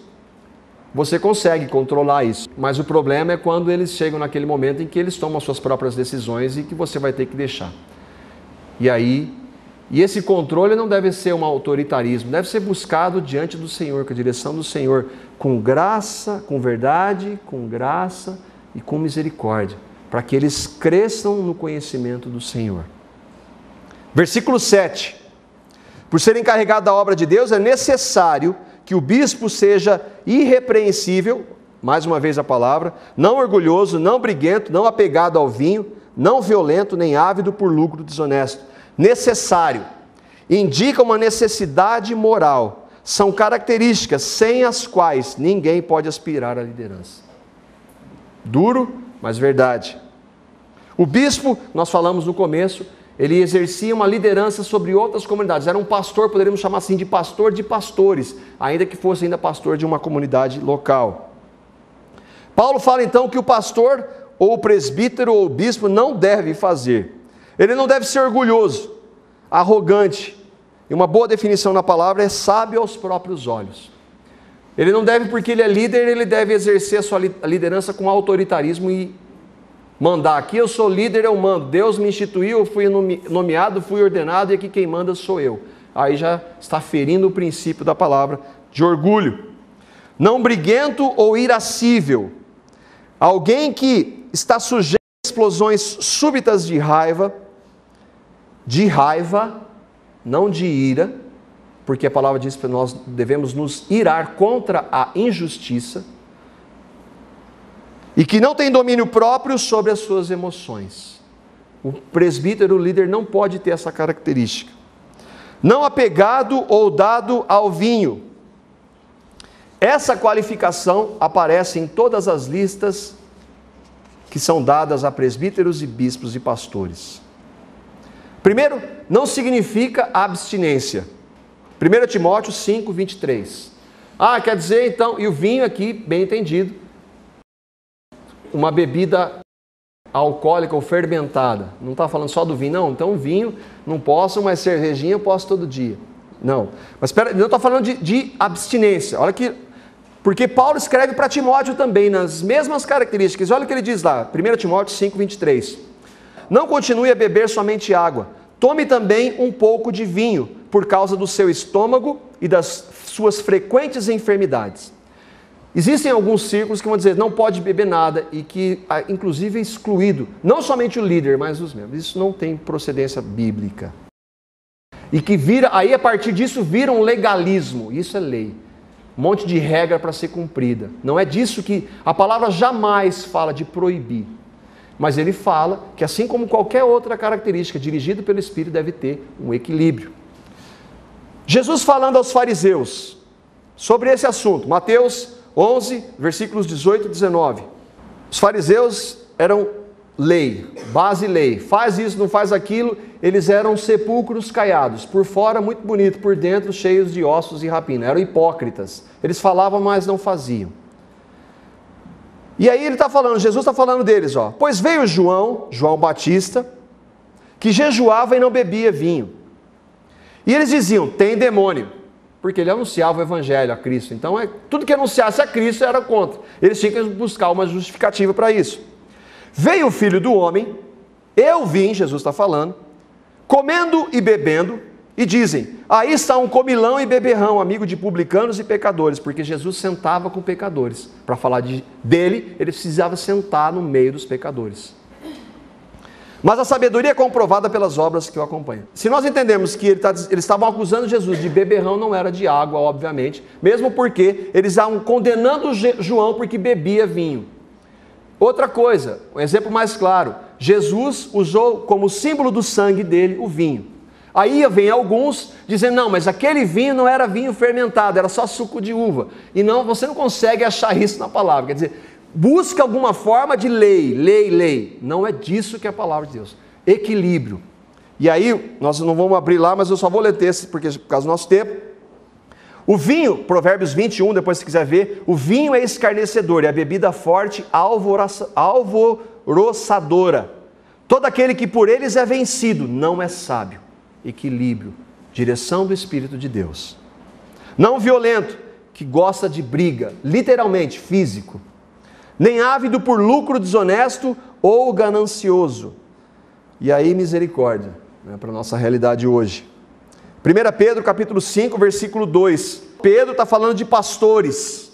você consegue controlar isso, mas o problema é quando eles chegam naquele momento em que eles tomam suas próprias decisões e que você vai ter que deixar. E esse controle não deve ser um autoritarismo, deve ser buscado diante do Senhor, com a direção do Senhor, com graça, com verdade, com graça e com misericórdia, para que eles cresçam no conhecimento do Senhor. Versículo 7. Por ser encarregado da obra de Deus, é necessário que o bispo seja irrepreensível, mais uma vez a palavra, não orgulhoso, não briguento, não apegado ao vinho, não violento, nem ávido por lucro desonesto. Necessário. Indica uma necessidade moral. São características sem as quais ninguém pode aspirar à liderança. Duro, mas verdade. O bispo, nós falamos no começo, ele exercia uma liderança sobre outras comunidades. Era um pastor, poderíamos chamar assim, de pastor de pastores, ainda que fosse ainda pastor de uma comunidade local. Paulo fala então que o pastor, ou o presbítero, ou o bispo não deve fazer. Ele não deve ser orgulhoso, arrogante. E uma boa definição na palavra é sábio aos próprios olhos. Ele não deve, porque ele é líder, ele deve exercer a sua liderança com autoritarismo e mandar. Aqui eu sou líder, eu mando. Deus me instituiu, eu fui nomeado, fui ordenado e aqui quem manda sou eu. Aí já está ferindo o princípio da palavra de orgulho. Não briguento ou irascível. Alguém que está sujeito a explosões súbitas de raiva, não de ira, porque a palavra diz que nós devemos nos irar contra a injustiça, e que não tem domínio próprio sobre as suas emoções. O presbítero, o líder, não pode ter essa característica. Não apegado ou dado ao vinho. Essa qualificação aparece em todas as listas que são dadas a presbíteros e bispos e pastores. Primeiro, não significa abstinência. 1 Timóteo 5, 23. Quer dizer então, e o vinho aqui, bem entendido, uma bebida alcoólica ou fermentada. Não está falando só do vinho, não. Então vinho não posso, mas cervejinha eu posso todo dia. Não. Mas espera, não estou falando de abstinência. Olha aqui, porque Paulo escreve para Timóteo também, nas mesmas características. Olha o que ele diz lá, 1 Timóteo 5, 23. Não continue a beber somente água. Tome também um pouco de vinho, por causa do seu estômago e das suas frequentes enfermidades. Existem alguns círculos que vão dizer não pode beber nada e que, inclusive, é excluído, não somente o líder, mas os membros. Isso não tem procedência bíblica. E que aí a partir disso vira um legalismo. Isso é lei. Um monte de regra para ser cumprida. Não é disso que a palavra jamais fala de proibir. Mas ele fala que assim como qualquer outra característica dirigida pelo Espírito deve ter um equilíbrio. Jesus falando aos fariseus sobre esse assunto, Mateus 11, versículos 18 e 19. Os fariseus eram lei, base lei. Faz isso, não faz aquilo. Eles eram sepulcros caiados. Por fora muito bonito, por dentro cheios de ossos e rapina. Eram hipócritas. Eles falavam, mas não faziam. E aí ele está falando, Jesus está falando deles, pois veio João Batista, que jejuava e não bebia vinho. E eles diziam, tem demônio, porque ele anunciava o evangelho a Cristo. Então, tudo que anunciasse a Cristo era contra. Eles tinham que buscar uma justificativa para isso. Veio o Filho do Homem, eu vim, Jesus está falando, comendo e bebendo, e dizem, aí está um comilão e beberrão, amigo de publicanos e pecadores, porque Jesus sentava com pecadores. Para falar dele, ele precisava sentar no meio dos pecadores. Mas a sabedoria é comprovada pelas obras que o acompanham. Se nós entendemos que eles estavam acusando Jesus de beberrão, não era de água, obviamente, mesmo porque eles estavam condenando João porque bebia vinho. Outra coisa, um exemplo mais claro, Jesus usou como símbolo do sangue dele o vinho. Aí vem alguns dizendo, não, mas aquele vinho não era vinho fermentado, era só suco de uva. E não, você não consegue achar isso na palavra, quer dizer, busca alguma forma de lei. Não é disso que é a palavra de Deus. Equilíbrio. E aí, nós não vamos abrir lá, mas eu só vou ler texto, porque por causa do nosso tempo. O vinho, Provérbios 21, depois se quiser ver, o vinho é escarnecedor, é a bebida forte, alvoroçadora. Todo aquele que por eles é vencido, não é sábio. Equilíbrio, direção do Espírito de Deus. Não violento, que gosta de briga, literalmente, físico. Nem ávido por lucro desonesto ou ganancioso. E aí misericórdia, para a nossa realidade hoje. 1 Pedro capítulo 5, versículo 2. Pedro está falando de pastores.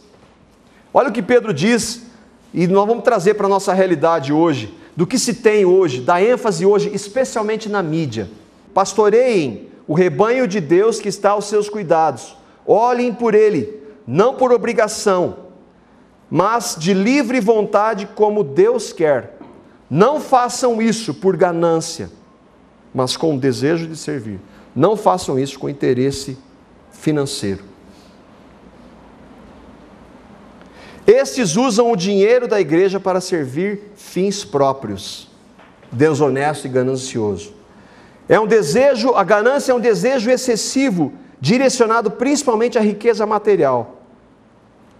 Olha o que Pedro diz, e nós vamos trazer para a nossa realidade hoje, do que se tem hoje, da ênfase hoje, especialmente na mídia. Pastoreiem o rebanho de Deus que está aos seus cuidados. Olhem por ele, não por obrigação, mas de livre vontade como Deus quer. Não façam isso por ganância, mas com o desejo de servir. Não façam isso com interesse financeiro. Estes usam o dinheiro da igreja para servir fins próprios, desonesto e ganancioso. A ganância é um desejo excessivo, direcionado principalmente à riqueza material.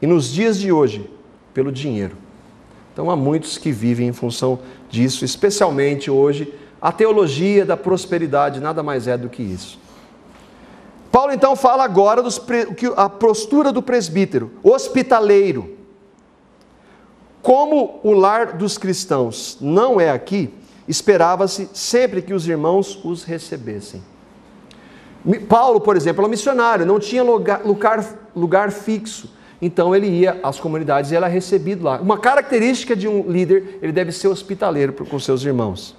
E nos dias de hoje, pelo dinheiro. Então há muitos que vivem em função disso, especialmente hoje, a teologia da prosperidade nada mais é do que isso. Paulo então fala agora a postura do presbítero, hospitaleiro. Como o lar dos cristãos não é aqui, esperava-se sempre que os irmãos os recebessem. Paulo, por exemplo, era um missionário, não tinha lugar fixo. Então ele ia às comunidades e era recebido lá. Uma característica de um líder, ele deve ser hospitaleiro com seus irmãos.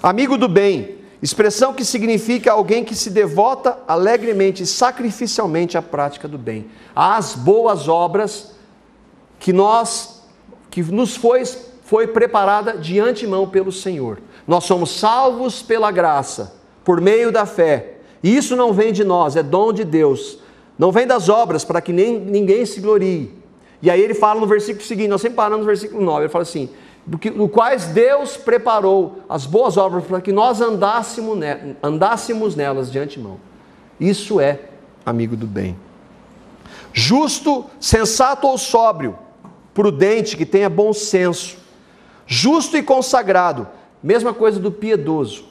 Amigo do bem, expressão que significa alguém que se devota alegremente e sacrificialmente à prática do bem. Às boas obras que nos foi preparada de antemão pelo Senhor. Nós somos salvos pela graça, por meio da fé. E isso não vem de nós, é dom de Deus. não vem das obras, para que ninguém se glorie. E aí ele fala no versículo seguinte, nós sempre paramos no versículo 9, ele fala assim, no quais Deus preparou as boas obras para que nós andássemos nelas de antemão. Isso é amigo do bem. Justo, sensato ou sóbrio, prudente, que tenha bom senso, justo e consagrado, mesma coisa do piedoso,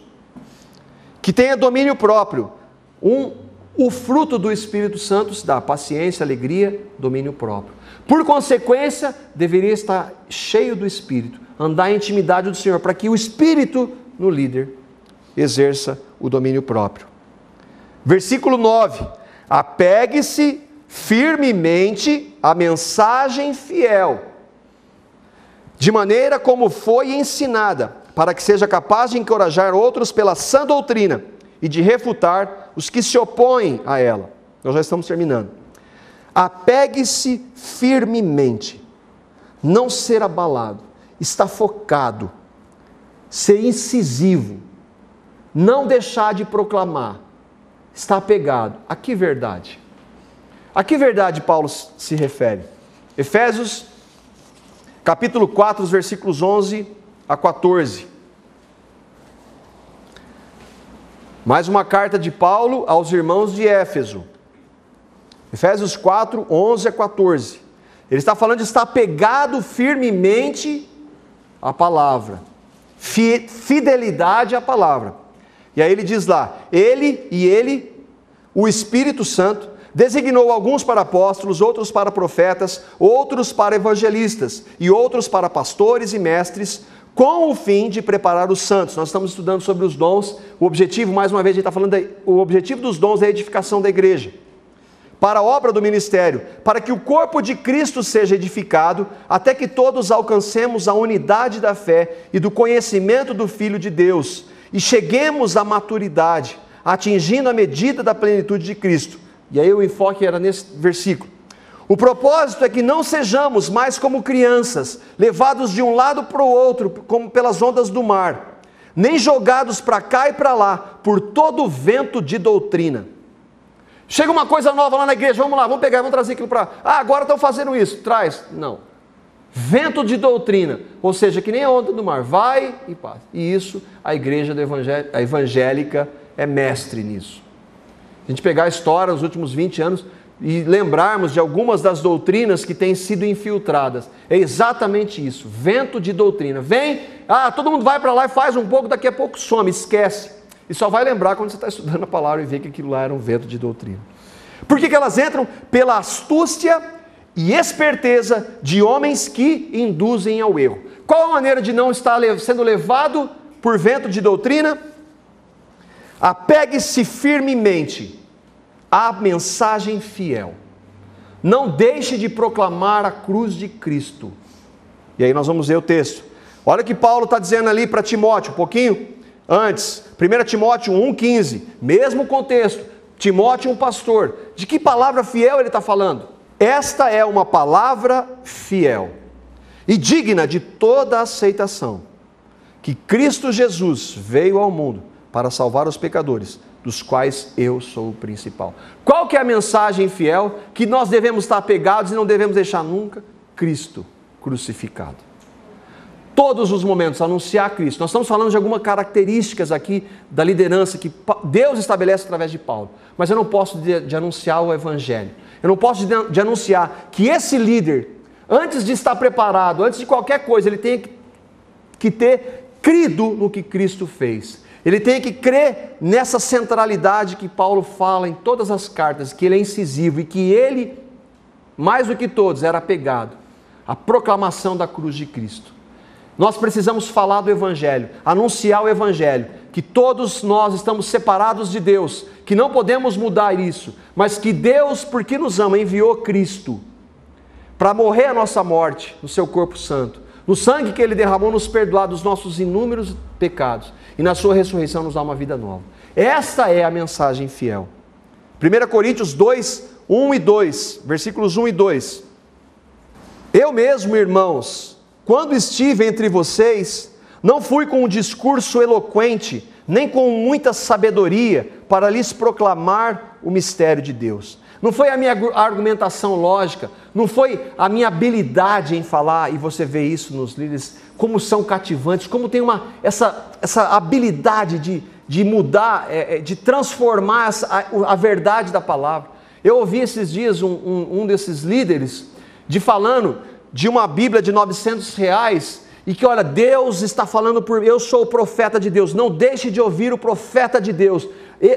que tenha domínio próprio, o fruto do Espírito Santo se dá paciência, alegria, domínio próprio. Por consequência, deveria estar cheio do Espírito, andar em intimidade do Senhor, para que o Espírito no líder exerça o domínio próprio. Versículo 9: apegue-se firmemente à mensagem fiel, de maneira como foi ensinada, para que seja capaz de encorajar outros pela sã doutrina e de refutar os que se opõem a ela. Nós já estamos terminando. Apegue-se firmemente, não ser abalado, estar focado, ser incisivo, não deixar de proclamar, estar apegado. A que verdade? A que verdade Paulo se refere? Efésios, capítulo 4, os versículos 11 a 14. Mais uma carta de Paulo aos irmãos de Éfeso. Efésios 4, 11 a 14. Ele está falando de estar apegado firmemente à palavra. Fidelidade à palavra. E aí ele diz lá, ele, o Espírito Santo, designou alguns para apóstolos, outros para profetas, outros para evangelistas, e outros para pastores e mestres, com o fim de preparar os santos. Nós estamos estudando sobre os dons. O objetivo, mais uma vez, a gente está falando, o objetivo dos dons é a edificação da igreja. Para a obra do ministério, para que o corpo de Cristo seja edificado, até que todos alcancemos a unidade da fé e do conhecimento do Filho de Deus, e cheguemos à maturidade, atingindo a medida da plenitude de Cristo. E aí o enfoque era nesse versículo. O propósito é que não sejamos mais como crianças, levados de um lado para o outro, como pelas ondas do mar, nem jogados para cá e para lá, por todo o vento de doutrina. Chega uma coisa nova lá na igreja, vamos lá, vamos pegar, vamos trazer aquilo para... agora estão fazendo isso, traz. Não. Vento de doutrina, ou seja, que nem a onda do mar, vai e passa. E isso, a igreja a evangélica é mestre nisso. A gente pegar a história dos últimos 20 anos e lembrarmos de algumas das doutrinas que têm sido infiltradas. É exatamente isso, vento de doutrina. Vem, todo mundo vai para lá e faz um pouco, daqui a pouco some, esquece. E só vai lembrar quando você está estudando a palavra e vê que aquilo lá era um vento de doutrina. Por que elas entram? Pela astúcia e esperteza de homens que induzem ao erro. Qual a maneira de não estar sendo levado por vento de doutrina? Apegue-se firmemente à mensagem fiel. Não deixe de proclamar a cruz de Cristo. E aí nós vamos ver o texto. Olha o que Paulo está dizendo ali para Timóteo, um pouquinho antes. 1 Timóteo 1,15, mesmo contexto. Timóteo, um pastor. De que palavra fiel ele está falando? Esta é uma palavra fiel e digna de toda aceitação, que Cristo Jesus veio ao mundo para salvar os pecadores, dos quais eu sou o principal. Qual que é a mensagem fiel que nós devemos estar apegados e não devemos deixar nunca? Cristo crucificado. Todos os momentos, anunciar Cristo. Nós estamos falando de algumas características aqui da liderança que Deus estabelece através de Paulo. Mas eu não posso de anunciar o Evangelho. Eu não posso de anunciar que esse líder, antes de estar preparado, antes de qualquer coisa, ele tem que ter crido no que Cristo fez. Ele tem que crer nessa centralidade que Paulo fala em todas as cartas, que ele é incisivo e que ele, mais do que todos, era apegado à proclamação da cruz de Cristo. Nós precisamos falar do Evangelho, anunciar o Evangelho, que todos nós estamos separados de Deus, que não podemos mudar isso, mas que Deus, porque nos ama, enviou Cristo para morrer a nossa morte no seu corpo santo, no sangue que Ele derramou, nos perdoar dos nossos inúmeros pecados, e na sua ressurreição nos dá uma vida nova. Esta é a mensagem fiel. 1 Coríntios 2, 1 e 2, versículos 1 e 2. Eu mesmo, irmãos, quando estive entre vocês, não fui com um discurso eloquente, nem com muita sabedoria, para lhes proclamar o mistério de Deus. não foi a minha argumentação lógica, não foi a minha habilidade em falar, e você vê isso nos líderes, como são cativantes, como tem essa habilidade de mudar, de transformar a verdade da palavra. Eu ouvi esses dias um desses líderes falando de uma Bíblia de R$900, e que olha, Deus está falando eu sou o profeta de Deus, não deixe de ouvir o profeta de Deus.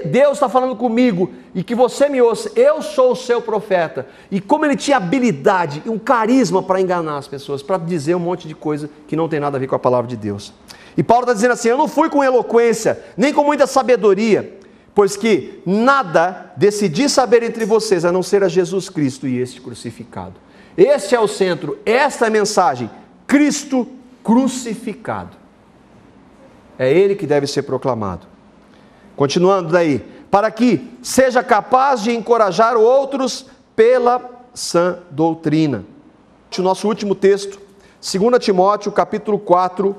Deus está falando comigo, e que você me ouça, eu sou o seu profeta. E como ele tinha habilidade e um carisma para enganar as pessoas, para dizer um monte de coisa que não tem nada a ver com a palavra de Deus. E Paulo está dizendo assim: eu não fui com eloquência, nem com muita sabedoria, pois que nada decidi saber entre vocês, a não ser a Jesus Cristo e este crucificado. Este é o centro, esta é a mensagem, Cristo crucificado. É Ele que deve ser proclamado. Continuando daí, para que seja capaz de encorajar outros pela sã doutrina. O nosso último texto, 2 Timóteo, capítulo 4,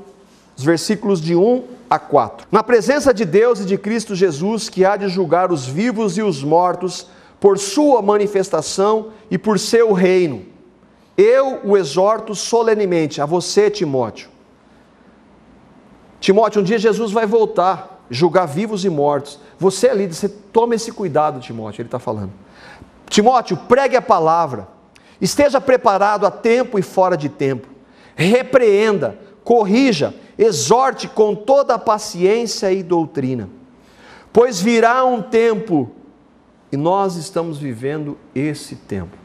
os versículos de 1 a 4. Na presença de Deus e de Cristo Jesus, que há de julgar os vivos e os mortos, por sua manifestação e por seu reino, eu o exorto solenemente, a você, Timóteo. Timóteo, um dia Jesus vai voltar, julgar vivos e mortos. Você é líder, você toma esse cuidado, Timóteo, ele está falando. Timóteo, pregue a palavra, esteja preparado a tempo e fora de tempo, repreenda, corrija, exorte com toda a paciência e doutrina, pois virá um tempo, e nós estamos vivendo esse tempo,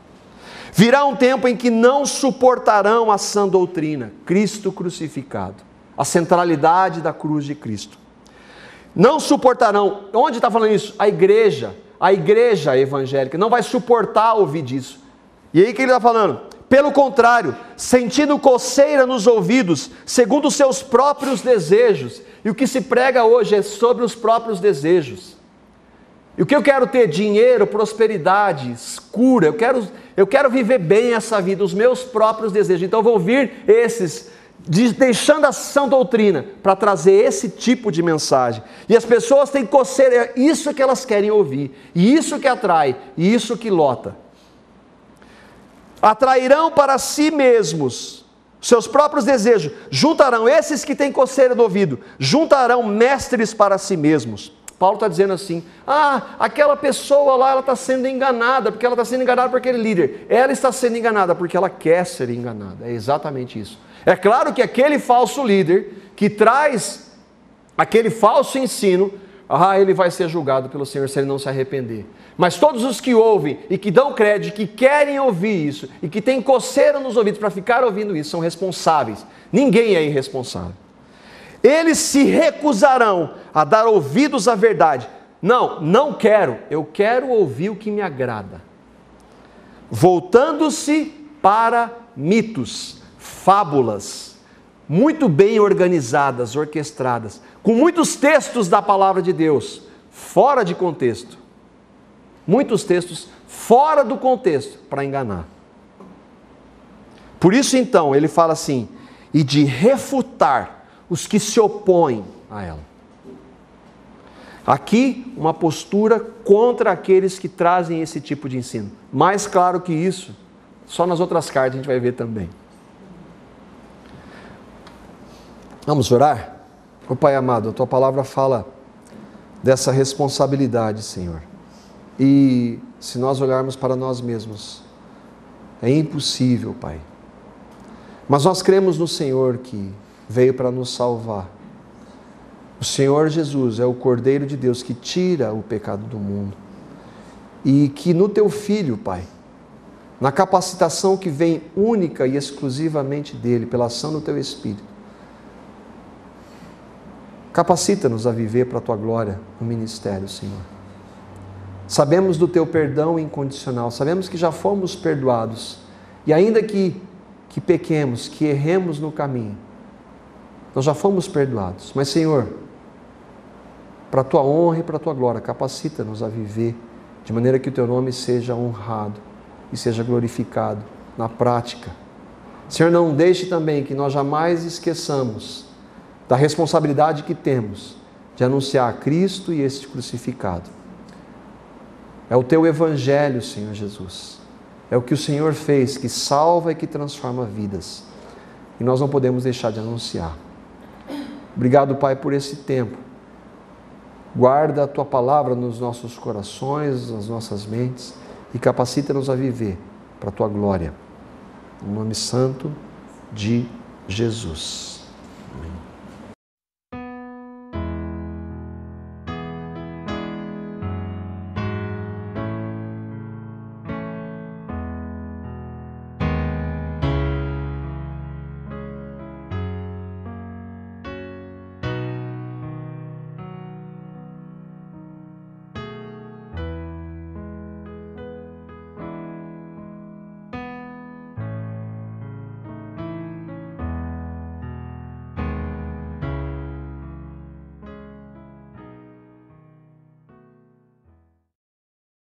virá um tempo em que não suportarão a sã doutrina, Cristo crucificado, a centralidade da cruz de Cristo. Não suportarão. Onde está falando isso? A igreja evangélica não vai suportar ouvir disso. E aí que ele está falando? Pelo contrário, sentindo coceira nos ouvidos, segundo os seus próprios desejos. E o que se prega hoje é sobre os próprios desejos. E o que eu quero ter? Dinheiro, prosperidade, cura. Eu quero viver bem essa vida, os meus próprios desejos. Então eu vou ouvir esses, deixando a sã doutrina, para trazer esse tipo de mensagem. E as pessoas têm coceira, é isso que elas querem ouvir, e isso que atrai, e isso que lota. Atrairão para si mesmos seus próprios desejos, juntarão esses que têm coceira do ouvido, juntarão mestres para si mesmos. Paulo está dizendo assim: aquela pessoa lá, ela está sendo enganada, porque ela está sendo enganada por aquele líder. Ela está sendo enganada porque ela quer ser enganada. É exatamente isso. É claro que aquele falso líder que traz aquele falso ensino, ele vai ser julgado pelo Senhor se ele não se arrepender. Mas todos os que ouvem e que dão crédito, que querem ouvir isso e que têm coceira nos ouvidos para ficar ouvindo isso, são responsáveis. Ninguém é irresponsável. Eles se recusarão a dar ouvidos à verdade. Não quero, eu quero ouvir o que me agrada. Voltando-se para mitos, fábulas, muito bem organizadas, orquestradas, com muitos textos da palavra de Deus, fora de contexto. Muitos textos fora do contexto, para enganar. Por isso então, ele fala assim, e de refutar os que se opõem a ela. Aqui, uma postura contra aqueles que trazem esse tipo de ensino. Mais claro que isso, só nas outras cartas a gente vai ver também. Vamos orar? Pai amado, a Tua palavra fala dessa responsabilidade, Senhor. E se nós olharmos para nós mesmos, é impossível, Pai. Mas nós cremos no Senhor que veio para nos salvar. O Senhor Jesus é o Cordeiro de Deus que tira o pecado do mundo. E que no Teu Filho, Pai, na capacitação que vem única e exclusivamente dEle, pela ação do Teu Espírito, capacita-nos a viver para a Tua glória no ministério, Senhor. Sabemos do Teu perdão incondicional, sabemos que já fomos perdoados, e ainda que pequemos, que erremos no caminho, nós já fomos perdoados. Mas, Senhor, para a Tua honra e para a Tua glória, capacita-nos a viver de maneira que o Teu nome seja honrado e seja glorificado na prática. Senhor, não deixe também que nós jamais esqueçamos da responsabilidade que temos de anunciar Cristo e este crucificado. É o Teu Evangelho, Senhor Jesus. É o que o Senhor fez, que salva e que transforma vidas. E nós não podemos deixar de anunciar. Obrigado, Pai, por esse tempo. Guarda a Tua palavra nos nossos corações, nas nossas mentes e capacita-nos a viver para a Tua glória. Em nome santo de Jesus.